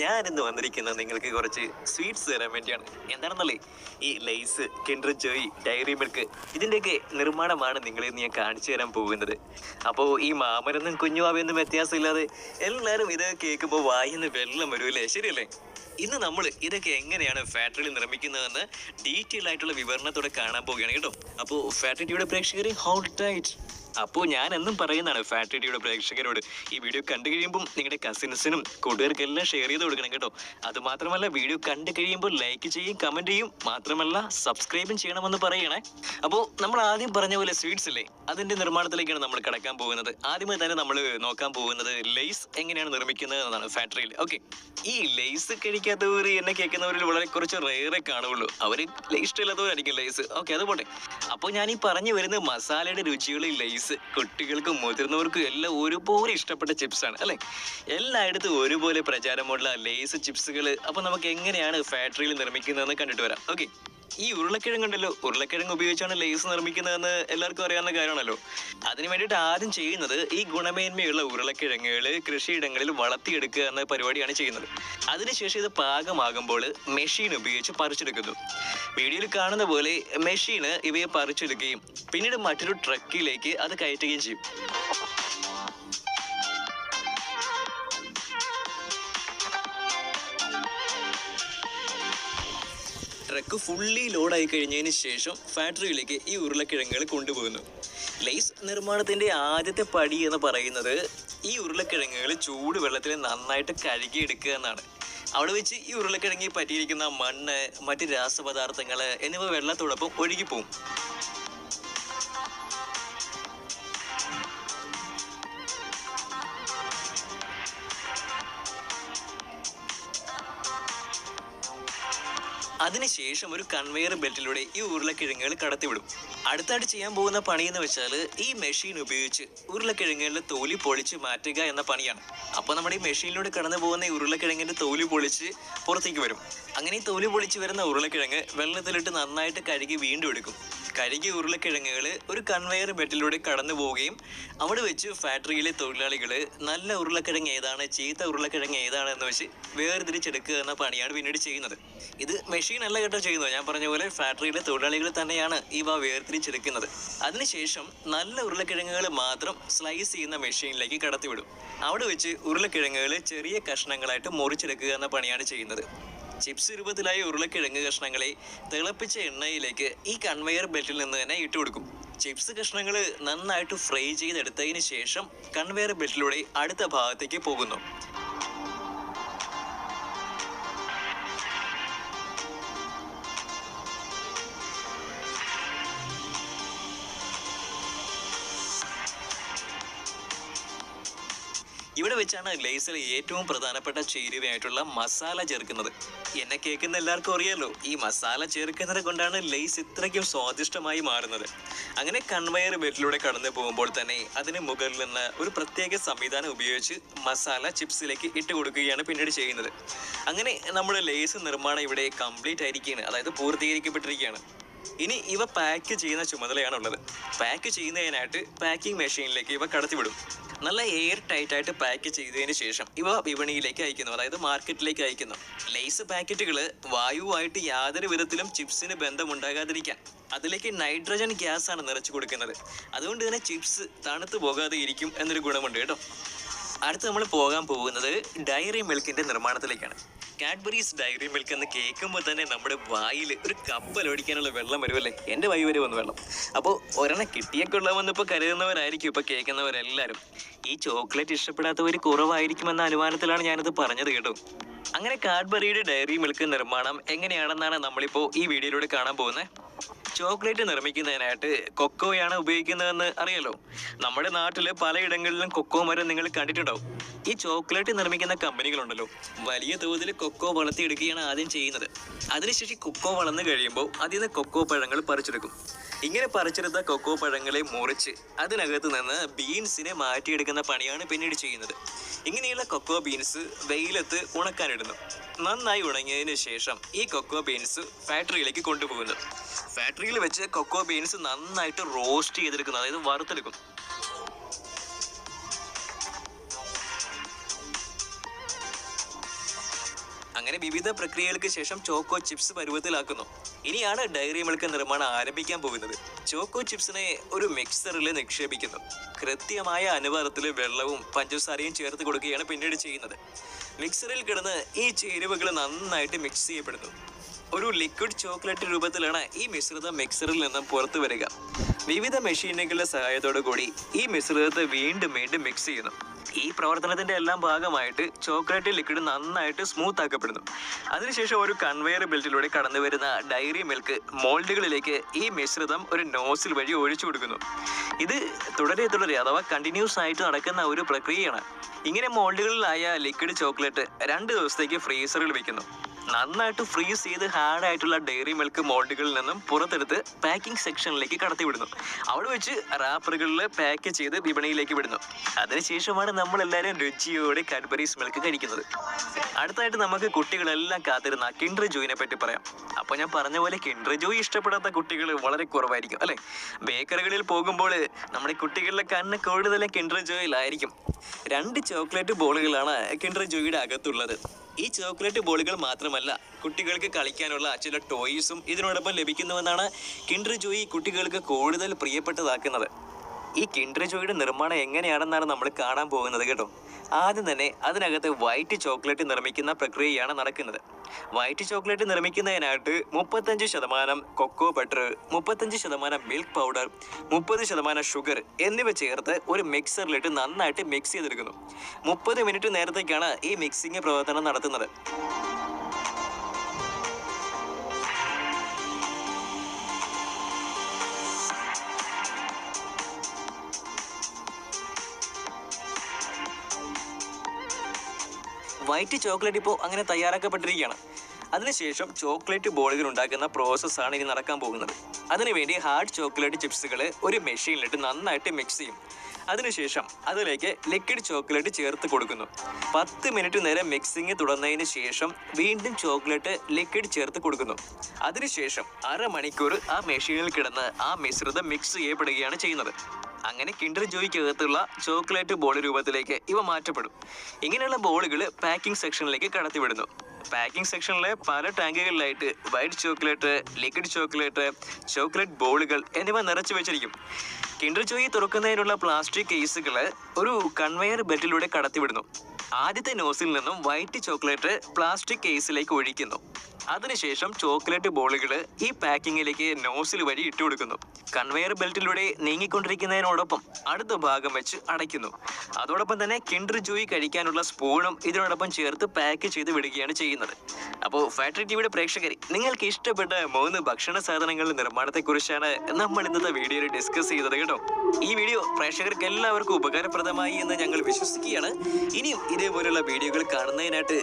ഞാനിന്ന് വന്നിരിക്കുന്നത് നിങ്ങൾക്ക് കുറച്ച് സ്വീറ്റ്സ് തരാൻ വേണ്ടിയാണ്. എന്താണെന്നല്ലേ, ഈ Lay's, Kinder Joy, Dairy Milk ഇതിൻ്റെയൊക്കെ നിർമ്മാണമാണ് നിങ്ങളെ ഞാൻ കാണിച്ചു തരാൻ പോകുന്നത്. അപ്പോൾ ഈ മാമനൊന്നും കുഞ്ഞുമാവയൊന്നും വ്യത്യാസമില്ലാതെ എല്ലാവരും ഇത് കേൾക്കുമ്പോൾ വായിന്ന് വെള്ളം വരുമല്ലേ, ശരിയല്ലേ? ഇന്ന് നമ്മൾ ഇതൊക്കെ എങ്ങനെയാണ് ഫാക്ടറിയിൽ നിർമ്മിക്കുന്നതെന്ന് ഡീറ്റെയിൽ ആയിട്ടുള്ള വിവരണത്തോടെ കാണാൻ പോവുകയാണ് കേട്ടോ. അപ്പോൾ ഫാക്ടറിയുടെ പ്രേക്ഷകരെ ഹോൾഡ് ടൈറ്റ്. അപ്പോൾ ഞാൻ എന്നും പറയുന്നതാണ് ഫാക്ടറിയുടെ പ്രേക്ഷകരോട്, ഈ വീഡിയോ കണ്ടു കഴിയുമ്പോൾ നിങ്ങളുടെ കസിൻസിനും കൂട്ടുകാർക്കെല്ലാം ഷെയർ ചെയ്ത് കൊടുക്കണം കേട്ടോ. അതുമാത്രമല്ല, വീഡിയോ കണ്ടു കഴിയുമ്പോൾ ലൈക്ക് ചെയ്യും, കമൻറ്റ് ചെയ്യും, മാത്രമല്ല സബ്സ്ക്രൈബും ചെയ്യണമെന്ന് പറയണേ. അപ്പോൾ നമ്മൾ ആദ്യം പറഞ്ഞ പോലെ സ്വീറ്റ്സ് ഇല്ലേ, അതിൻ്റെ നിർമ്മാണത്തിലേക്കാണ് നമ്മൾ കടക്കാൻ പോകുന്നത്. ആദ്യമേ തന്നെ നമ്മൾ നോക്കാൻ പോകുന്നത് ലേസ് എങ്ങനെയാണ് നിർമ്മിക്കുന്നത് എന്നാണ് ഫാക്ടറിയിൽ. ഓക്കെ, ഈ ലേസ് കഴിക്കാത്തവർ എന്നെ കേൾക്കുന്നവരിൽ വളരെ കുറച്ച് റേറെ കാണുള്ളൂ. അവർ ഇഷ്ടമില്ലാത്തവരായിരിക്കും ലേസ്. ഓക്കെ, അത് പോട്ടെ. അപ്പോൾ ഞാൻ ഈ പറഞ്ഞു വരുന്നത് മസാലയുടെ രുചിയുള്ള ലേസ് കുട്ടികൾക്കും മുതിർന്നവർക്കും എല്ലാം ഒരുപോലെ ഇഷ്ടപ്പെട്ട ചിപ്സാണ് അല്ലേ. എല്ലായിടത്തും ഒരുപോലെ പ്രചാരമുള്ള ലേസ് ചിപ്സുകൾ അപ്പോൾ നമുക്ക് എങ്ങനെയാണ് ഫാക്ടറിയിൽ നിർമ്മിക്കുന്നതെന്ന് കണ്ടിട്ട് വരാം. ഓക്കെ, ഈ ഉരുളക്കിഴങ്ങുണ്ടല്ലോ, ഉരുളക്കിഴങ്ങ് ഉപയോഗിച്ചാണ് ലേസ് നിർമ്മിക്കുന്നതെന്ന് എല്ലാവർക്കും അറിയാവുന്ന കാര്യമാണല്ലോ. അതിന് വേണ്ടിയിട്ട് ആദ്യം ചെയ്യുന്നത് ഈ ഗുണമേന്മയുള്ള ഉരുളക്കിഴങ്ങുകൾ കൃഷിയിടങ്ങളിൽ വളർത്തിയെടുക്കുക എന്ന പരിപാടിയാണ് ചെയ്യുന്നത്. അതിനുശേഷം ഇത് പാകമാകുമ്പോൾ മെഷീൻ ഉപയോഗിച്ച് പറിച്ചെടുക്കുന്നു. വീഡിയോയിൽ കാണുന്ന പോലെ മെഷീന് ഇവയെ പറിച്ചെടുക്കുകയും പിന്നീട് മറ്റൊരു ട്രക്കിലേക്ക് അത് കയറ്റുകയും ചെയ്യും. ട്രക്ക് ഫുള്ളി ലോഡായി കഴിഞ്ഞതിന് ശേഷം ഫാക്ടറിയിലേക്ക് ഈ ഉരുളക്കിഴങ്ങുകൾ കൊണ്ടുപോകുന്നു. ലേസ് നിർമ്മാണത്തിൻ്റെ ആദ്യത്തെ പടി എന്ന് പറയുന്നത് ഈ ഉരുളക്കിഴങ്ങുകൾ ചൂട് വെള്ളത്തിൽ നന്നായിട്ട് കഴുകിയെടുക്കുക എന്നാണ്. അവിടെ വെച്ച് ഈ ഉരുളക്കിഴങ്ങി പറ്റിയിരിക്കുന്ന മണ്ണ്, മറ്റ് രാസപദാർത്ഥങ്ങൾ എന്നിവ വെള്ളത്തോടൊപ്പം ഒഴുകിപ്പോവും. അതിനുശേഷം ഒരു കൺവെയർ ബെൽറ്റിലൂടെ ഈ ഉരുളക്കിഴങ്ങുകൾ കടത്തിവിടും. അടുത്തായിട്ട് ചെയ്യാൻ പോകുന്ന പണി എന്ന് വെച്ചാൽ ഈ മെഷീൻ ഉപയോഗിച്ച് ഉരുളക്കിഴങ്ങുകളുടെ തോലി പൊളിച്ച് മാറ്റുക എന്ന പണിയാണ്. അപ്പോൾ നമ്മുടെ ഈ മെഷീനിലൂടെ കടന്നു പോകുന്ന ഈ ഉരുളക്കിഴങ്ങിൻ്റെ തോലി പൊളിച്ച് പുറത്തേക്ക് വരും. അങ്ങനെ ഈ തോലി പൊളിച്ച് വരുന്ന ഉരുളക്കിഴങ്ങ് വെള്ളത്തിലിട്ട് നന്നായിട്ട് കഴുകി വീണ്ടും എടുക്കും. കഴുകിയ ഉരുളക്കിഴങ്ങുകൾ ഒരു കൺവെയർ ബെൽറ്റിലൂടെ കടന്നു പോവുകയും അവിടെ വെച്ച് ഫാക്ടറിയിലെ തൊഴിലാളികൾ നല്ല ഉരുളക്കിഴങ്ങ് ഏതാണ്, ചീത്ത ഉരുളക്കിഴങ്ങ് ഏതാണ് എന്ന് വെച്ച് വേർതിരിച്ചെടുക്കുക എന്ന പണിയാണ് പിന്നീട് ചെയ്യുന്നത്. ഇത് മെഷീൻ അല്ല കേട്ടോ ചെയ്യുന്നത്, ഞാൻ പറഞ്ഞ പോലെ ഫാക്ടറിയിലെ തൊഴിലാളികൾ തന്നെയാണ് ഇവ വേർതിരിച്ചെടുക്കുന്നത്. അതിനുശേഷം നല്ല ഉരുളക്കിഴങ്ങുകൾ മാത്രം സ്ലൈസ് ചെയ്യുന്ന മെഷീനിലേക്ക് കടത്തിവിടും. അവിടെ വെച്ച് ഉരുളക്കിഴങ്ങുകൾ ചെറിയ കഷ്ണങ്ങളായിട്ട് മുറിച്ചെടുക്കുക എന്ന പണിയാണ് ചെയ്യുന്നത്. ചിപ്സ് രൂപത്തിലായ ഉരുളക്കിഴങ്ങ് കഷ്ണങ്ങളെ തിളപ്പിച്ച എണ്ണയിലേക്ക് ഈ കൺവെയർ ബെൽറ്റിൽ നിന്ന് തന്നെ ഇട്ട് കൊടുക്കും. ചിപ്സ് കഷ്ണങ്ങൾ നന്നായിട്ട് ഫ്രൈ ചെയ്തെടുത്തതിന് ശേഷം കൺവെയർ ബെൽറ്റിലൂടെ അടുത്ത ഭാഗത്തേക്ക് പോകുന്നു. ഇവിടെ വെച്ചാണ് ലേസിൽ ഏറ്റവും പ്രധാനപ്പെട്ട ചേരുവയായിട്ടുള്ള മസാല ചേർക്കുന്നത്. എന്നെ കേൾക്കുന്ന എല്ലാവർക്കും അറിയാലോ, ഈ മസാല ചേർക്കുന്നത് കൊണ്ടാണ് ലേസ് ഇത്രയ്ക്കും സ്വാദിഷ്ടമായി മാറുന്നത്. അങ്ങനെ കൺവെയർ ബെൽറ്റിലൂടെ കടന്നു പോകുമ്പോൾ തന്നെ അതിന് മുകളിൽ നിന്ന് ഒരു പ്രത്യേക സംവിധാനം ഉപയോഗിച്ച് മസാല ചിപ്സിലേക്ക് ഇട്ട് കൊടുക്കുകയാണ് പിന്നീട് ചെയ്യുന്നത്. അങ്ങനെ നമ്മുടെ ലേസ് നിർമ്മാണം ഇവിടെ കംപ്ലീറ്റ് ആയിരിക്കുകയാണ്, അതായത് പൂർത്തീകരിക്കപ്പെട്ടിരിക്കുകയാണ്. ഇനി ഇവ പാക്ക് ചെയ്യുന്ന ചുമതലയാണുള്ളത്. പാക്ക് ചെയ്യുന്നതിനായിട്ട് പാക്കിംഗ് മെഷീനിലേക്ക് ഇവ കടത്തിവിടും. നല്ല എയർ ടൈറ്റായിട്ട് പാക്ക് ചെയ്തതിന് ശേഷം ഇവ വിപണിയിലേക്ക് അയക്കുന്നു, അതായത് മാർക്കറ്റിലേക്ക് അയക്കുന്നു. ലേസ് പാക്കറ്റുകൾ വായുവായിട്ട് യാതൊരു വിധത്തിലും ചിപ്സിന് ബന്ധമുണ്ടാകാതിരിക്കാൻ അതിലേക്ക് നൈട്രജൻ ഗ്യാസ് ആണ് നിറച്ചു കൊടുക്കുന്നത്. അതുകൊണ്ട് തന്നെ ചിപ്സ് തണുത്തു പോകാതെ ഇരിക്കും എന്നൊരു ഗുണമുണ്ട് കേട്ടോ. അടുത്ത് നമ്മൾ പോകാൻ പോകുന്നത് ഡയറി മിൽക്കിൻ്റെ നിർമ്മാണത്തിലേക്കാണ്. കാഡ്ബറീസ് ഡയറി മിൽക്ക് എന്ന് കേൾക്കുമ്പോൾ തന്നെ നമ്മുടെ വായിൽ ഒരു കപ്പൽ ഓടിക്കാനുള്ള വെള്ളം വരുമല്ലേ. എൻ്റെ വായു വരെ വന്നു വെള്ളം. അപ്പോൾ ഒരെണ്ണം കിട്ടിയേ കൊള്ളാമെന്ന് ഇപ്പോൾ കരുതുന്നവരായിരിക്കും ഇപ്പോൾ കേൾക്കുന്നവരെല്ലാവരും. ഈ ചോക്ലേറ്റ് ഇഷ്ടപ്പെടാത്തവർ കുറവായിരിക്കുമെന്ന അനുമാനത്തിലാണ് ഞാനിത് പറഞ്ഞത് കേട്ടോ. അങ്ങനെ കാഡ്ബറിയുടെ ഡയറി മിൽക്ക് നിർമ്മാണം എങ്ങനെയാണെന്നാണ് നമ്മളിപ്പോൾ ഈ വീഡിയോയിലൂടെ കാണാൻ പോകുന്നത്. ചോക്ലേറ്റ് നിർമ്മിക്കുന്നതിനായിട്ട് കൊക്കോയാണ് ഉപയോഗിക്കുന്നതെന്ന് അറിയാലോ. നമ്മുടെ നാട്ടിൽ പലയിടങ്ങളിലും കൊക്കോ മരം നിങ്ങൾ കണ്ടിട്ടുണ്ടാവും. ഈ ചോക്ലേറ്റ് നിർമ്മിക്കുന്ന കമ്പനികളുണ്ടല്ലോ, വലിയ തോതിൽ കൊക്കോ വളർത്തിയെടുക്കുകയാണ് ആദ്യം ചെയ്യുന്നത്. അതിനുശേഷം കൊക്കോ വളർന്നു കഴിയുമ്പോൾ അതിൽ നിന്ന് കൊക്കോ പഴങ്ങൾ പറിച്ചെടുക്കും. ഇങ്ങനെ പറിച്ചെടുത്ത കൊക്കോ പഴങ്ങളെ മുറിച്ച് അതിനകത്ത് നിന്ന് ബീൻസിനെ മാറ്റിയെടുക്കുന്ന പണിയാണ് പിന്നീട് ചെയ്യുന്നത്. ഇങ്ങനെയുള്ള കൊക്കോ ബീൻസ് വെയിലത്ത് ഉണക്കാനിടുന്നു. നന്നായി ഉണങ്ങിയതിന് ശേഷം ഈ കൊക്കോ ബീൻസ് ഫാക്ടറിയിലേക്ക് കൊണ്ടുപോകുന്നു. ഫാക്ടറിയിൽ വെച്ച് കൊക്കോ ബീൻസ് നന്നായിട്ട് റോസ്റ്റ് ചെയ്തെടുക്കുന്നു, അതായത് വറുത്തെടുക്കും. അങ്ങനെ വിവിധ പ്രക്രിയകൾക്ക് ശേഷം ചോക്കോ ചിപ്സ് പരുവത്തിലാക്കുന്നു. ഇനിയാണ് ഡയറി മിൽക്ക് നിർമ്മാണം ആരംഭിക്കാൻ പോകുന്നത്. ചോക്കോ ചിപ്സിനെ ഒരു മിക്സറിൽ നിക്ഷേപിക്കുന്നു. കൃത്യമായ അനുപാതത്തിൽ വെള്ളവും പഞ്ചസാരയും ചേർത്ത് കൊടുക്കുകയാണ് പിന്നീട് ചെയ്യുന്നത്. മിക്സറിൽ കിടന്ന് ഈ ചേരുവകൾ നന്നായിട്ട് മിക്സ് ചെയ്യപ്പെടുന്നു. ഒരു ലിക്വിഡ് ചോക്ലേറ്റ് രൂപത്തിലാണ് ഈ മിശ്രിതം മിക്സറിൽ നിന്നും പുറത്തു വരിക. വിവിധ മെഷീനുകളുടെ സഹായത്തോടു കൂടി ഈ മിശ്രിതത്തെ വീണ്ടും മിക്സ് ചെയ്യുന്നു. ഈ പ്രവർത്തനത്തിന്റെ എല്ലാം ഭാഗമായിട്ട് ചോക്ലേറ്റ് ലിക്വിഡ് നന്നായിട്ട് സ്മൂത്ത് ആക്കപ്പെടുന്നു. അതിനുശേഷം ഒരു കൺവെയർ ബെൽറ്റിലൂടെ കടന്നു വരുന്ന ഡയറി മിൽക്ക് മോൾഡുകളിലേക്ക് ഈ മിശ്രിതം ഒരു നോസിൽ വഴി ഒഴിച്ചു കൊടുക്കുന്നു. ഇത് തുടരെ അഥവാ കണ്ടിന്യൂസ് ആയിട്ട് നടക്കുന്ന ഒരു പ്രക്രിയയാണ്. ഇങ്ങനെ മോൾഡുകളിലായ ലിക്വിഡ് ചോക്ലേറ്റ് 2 ദിവസത്തേക്ക് ഫ്രീസറിൽ വെക്കുന്നു. നന്നായിട്ട് ഫ്രീസ് ചെയ്ത് ഹാർഡായിട്ടുള്ള ഡയറി മിൽക്ക് മോൾഡുകളിൽ നിന്നും പുറത്തെടുത്ത് പാക്കിംഗ് സെക്ഷനിലേക്ക് കടത്തിവിടുന്നു. അവിടെ വെച്ച് റാപ്പറുകളിൽ പാക്ക് ചെയ്ത് വിപണിയിലേക്ക് വിടുന്നു. അതിനുശേഷമാണ് നമ്മളെല്ലാവരും രുചിയോടെ കാഡ്ബറീസ് മിൽക്ക് കഴിക്കുന്നത്. അടുത്തായിട്ട് നമുക്ക് കുട്ടികളെല്ലാം കാത്തിരുന്ന കിൻഡർ ജോയിനെ പറ്റി പറയാം. അപ്പോൾ ഞാൻ പറഞ്ഞ പോലെ കിൻഡർ ജോയ് ഇഷ്ടപ്പെടാത്ത കുട്ടികൾ വളരെ കുറവായിരിക്കും അല്ലേ? ബേക്കറികളിൽ പോകുമ്പോൾ നമ്മുടെ കുട്ടികളുടെ കണ്ണ് കൂടുതലും കിൻഡർ ജോയിലായിരിക്കും. 2 ചോക്ലേറ്റ് ബോളുകളാണ് കിൻഡർ ജോയിയുടെ അകത്തുള്ളത്. ഈ ചോക്ലേറ്റ് ബോളുകൾ മാത്രമല്ല, കുട്ടികൾക്ക് കളിക്കാനുള്ള ചില ടോയ്സും ഇതിനോടൊപ്പം ലഭിക്കുന്നുവെന്നാണ് കിൻഡർ ജോയ് കുട്ടികൾക്ക് കൂടുതൽ പ്രിയപ്പെട്ടതാക്കുന്നത്. ഈ കിൻഡർ ജോയിയുടെ നിർമ്മാണം എങ്ങനെയാണെന്നാണ് നമ്മൾ കാണാൻ പോകുന്നത് കേട്ടോ. ആദ്യം തന്നെ അതിനകത്ത് വൈറ്റ് ചോക്ലേറ്റ് നിർമ്മിക്കുന്ന പ്രക്രിയയാണ് നടക്കുന്നത്. വൈറ്റ് ചോക്ലേറ്റ് നിർമ്മിക്കുന്നതിനായിട്ട് 35% cocoa butter, 35% milk powder, 30% sugar എന്നിവ ചേർത്ത് ഒരു മിക്സറിലിട്ട് നന്നായിട്ട് മിക്സ് ചെയ്തെടുക്കുന്നു. 30 മിനിറ്റ് നേരത്തേക്കാണ് ഈ മിക്സിംഗ് പ്രവർത്തനം നടത്തുന്നത്. വൈറ്റ് ചോക്ലേറ്റ് ഇപ്പോൾ അങ്ങനെ തയ്യാറാക്കപ്പെട്ടിരിക്കുകയാണ്. അതിനുശേഷം ചോക്ലേറ്റ് ബോളുകൾ ഉണ്ടാക്കുന്ന പ്രോസസ്സാണ് ഇനി നടക്കാൻ പോകുന്നത്. അതിനുവേണ്ടി ഹാർഡ് ചോക്ലേറ്റ് ചിപ്സുകൾ ഒരു മെഷീനിലിട്ട് നന്നായിട്ട് മിക്സ് ചെയ്യും. അതിനുശേഷം അതിലേക്ക് ലിക്വിഡ് ചോക്ലേറ്റ് ചേർത്ത് കൊടുക്കുന്നു. 10 മിനിറ്റ് നേരം മിക്സിങ് തുടർന്നതിന് ശേഷം വീണ്ടും ചോക്ലേറ്റ് ലിക്വിഡ് ചേർത്ത് കൊടുക്കുന്നു. അതിനുശേഷം അരമണിക്കൂർ ആ മെഷീനിൽ കിടന്ന് ആ മിശ്രിതം മിക്സ് ചെയ്യപ്പെടുകയാണ് ചെയ്യുന്നത്. അങ്ങനെ കിൻഡർ ജോയ്ക്കകത്തുള്ള ചോക്ലേറ്റ് ബോൾ രൂപത്തിലേക്ക് ഇവ മാറ്റപ്പെടും. ഇങ്ങനെയുള്ള ബോളുകൾ പാക്കിംഗ് സെക്ഷനിലേക്ക് കടത്തിവിടുന്നു. പാക്കിംഗ് സെക്ഷനിലെ പല ടാങ്കുകളിലായിട്ട് white chocolate, liquid chocolate, chocolate ബോളുകൾ എന്നിവ നിറച്ചു വെച്ചിരിക്കും. കിൻഡർ ജോയ് തുറക്കുന്നതിനുള്ള പ്ലാസ്റ്റിക് കേസുകൾ ഒരു കൺവെയർ ബെൽറ്റിലൂടെ കടത്തിവിടുന്നു. ആദ്യത്തെ നോസിൽ നിന്നും വൈറ്റ് ചോക്ലേറ്റ് പ്ലാസ്റ്റിക് കേസിലേക്ക് ഒഴിക്കുന്നു. അതിനുശേഷം ചോക്ലേറ്റ് ബോളുകൾ ഈ പാക്കിങ്ങിലേക്ക് നോസിൽ വഴി ഇട്ടുകൊടുക്കുന്നു. കൺവെയർ ബെൽറ്റിലൂടെ നീങ്ങിക്കൊണ്ടിരിക്കുന്നതിനോടൊപ്പം അടുത്ത ഭാഗം വെച്ച് അടയ്ക്കുന്നു. അതോടൊപ്പം തന്നെ കിൻഡർ ജോയ് കഴിക്കാനുള്ള സ്പൂണും ഇതിനോടൊപ്പം ചേർത്ത് പാക്ക് ചെയ്ത് വിടുകയാണ് ചെയ്യുന്നത്. അപ്പോൾ ഫാക്ടറി ടിവിയുടെ പ്രേക്ഷകരെ, നിങ്ങൾക്ക് ഇഷ്ടപ്പെട്ട 3 ഭക്ഷണ സാധനങ്ങളുടെ നിർമ്മാണത്തെക്കുറിച്ചാണ് നമ്മൾ ഇന്നത്തെ വീഡിയോയിൽ ഡിസ്കസ് ചെയ്തത് കേട്ടോ. ഈ വീഡിയോ പ്രേക്ഷകർക്ക് എല്ലാവർക്കും ഉപകാരപ്രദമായി എന്ന് ഞങ്ങൾ വിശ്വസിക്കുകയാണ്. ഇനിയും ഇതേപോലെയുള്ള വീഡിയോകൾ കാണുന്നതിനായിട്ട്